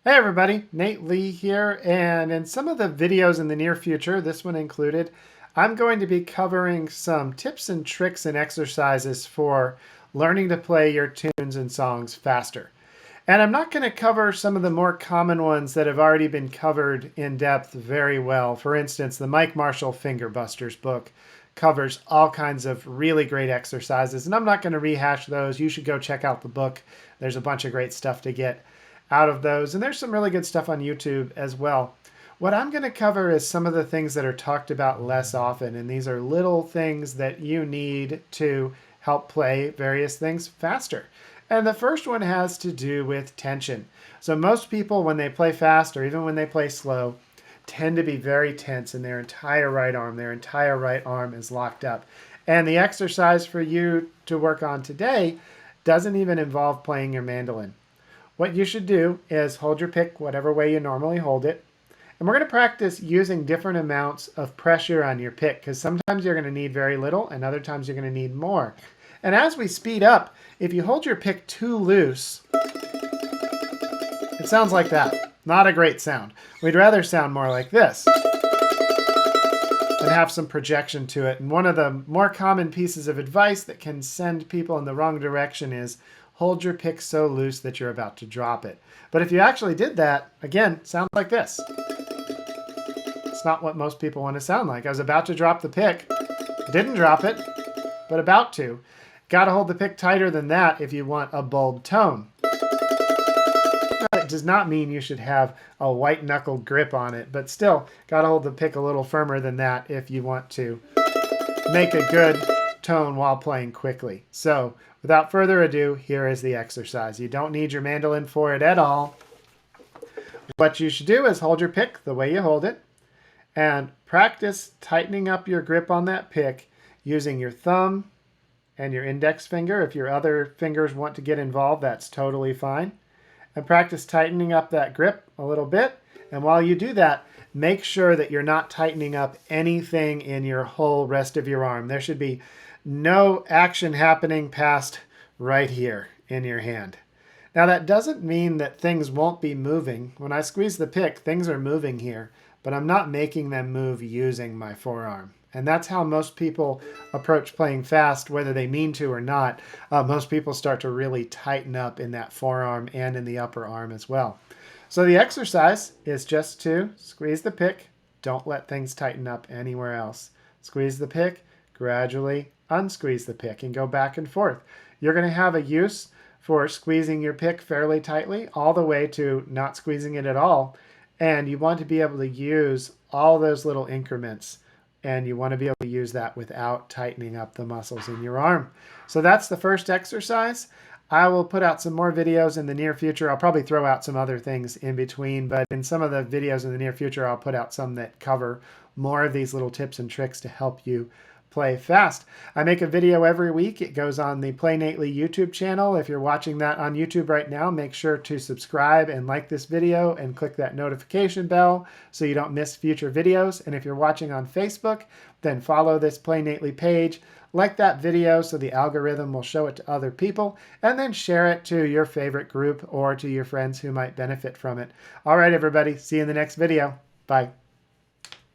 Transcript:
Hey everybody, Nate Lee here, and in some of the videos in the near future, this one included, I'm going to be covering some tips and tricks and exercises for learning to play your tunes and songs faster. And I'm not going to cover some of the more common ones that have already been covered in depth very well. For instance, the Mike Marshall Finger Busters book covers all kinds of really great exercises, and I'm not going to rehash those. You should go check out the book. There's a bunch of great stuff to get out of those, and there's some really good stuff on YouTube as well. What I'm going to cover is some of the things that are talked about less often, and these are little things that you need to help play various things faster. And the first one has to do with tension. So most people, when they play fast or even when they play slow, tend to be very tense in their entire right arm. Their entire right arm is locked up. And the exercise for you to work on today doesn't even involve playing your mandolin. What you should do is hold your pick whatever way you normally hold it. And we're going to practice using different amounts of pressure on your pick, because sometimes you're going to need very little and other times you're going to need more. And as we speed up, if you hold your pick too loose, it sounds like that. Not a great sound. We'd rather sound more like this and have some projection to it. And one of the more common pieces of advice that can send people in the wrong direction is hold your pick so loose that you're about to drop it. But if you actually did that, again, it sounds like this. It's not what most people want to sound like. I was about to drop the pick, didn't drop it, but about to. Got to hold the pick tighter than that if you want a bold tone. Now, it does not mean you should have a white knuckle grip on it, but still, got to hold the pick a little firmer than that if you want to make a good tone while playing quickly. So, without further ado, here is the exercise. You don't need your mandolin for it at all. What you should do is hold your pick the way you hold it and practice tightening up your grip on that pick using your thumb and your index finger. If your other fingers want to get involved, that's totally fine. And practice tightening up that grip a little bit. And while you do that, make sure that you're not tightening up anything in your whole rest of your arm. There should be no action happening past right here in your hand. Now that doesn't mean that things won't be moving. When I squeeze the pick, things are moving here, but I'm not making them move using my forearm. And that's how most people approach playing fast, whether they mean to or not. Most people start to really tighten up in that forearm and in the upper arm as well. So the exercise is just to squeeze the pick. Don't let things tighten up anywhere else. Squeeze the pick, gradually unsqueeze the pick and go back and forth. You're going to have a use for squeezing your pick fairly tightly all the way to not squeezing it at all. And you want to be able to use all those little increments, and you want to be able to use that without tightening up the muscles in your arm. So that's the first exercise. I will put out some more videos in the near future. I'll probably throw out some other things in between, but in some of the videos in the near future, I'll put out some that cover more of these little tips and tricks to help you play fast. I make a video every week. It goes on the Play Nate Lee YouTube channel. If you're watching that on YouTube right now, make sure to subscribe and like this video and click that notification bell so you don't miss future videos. And if you're watching on Facebook, then follow this Play Nate Lee page. Like that video so the algorithm will show it to other people, and then share it to your favorite group or to your friends who might benefit from it. All right, everybody. See you in the next video. Bye.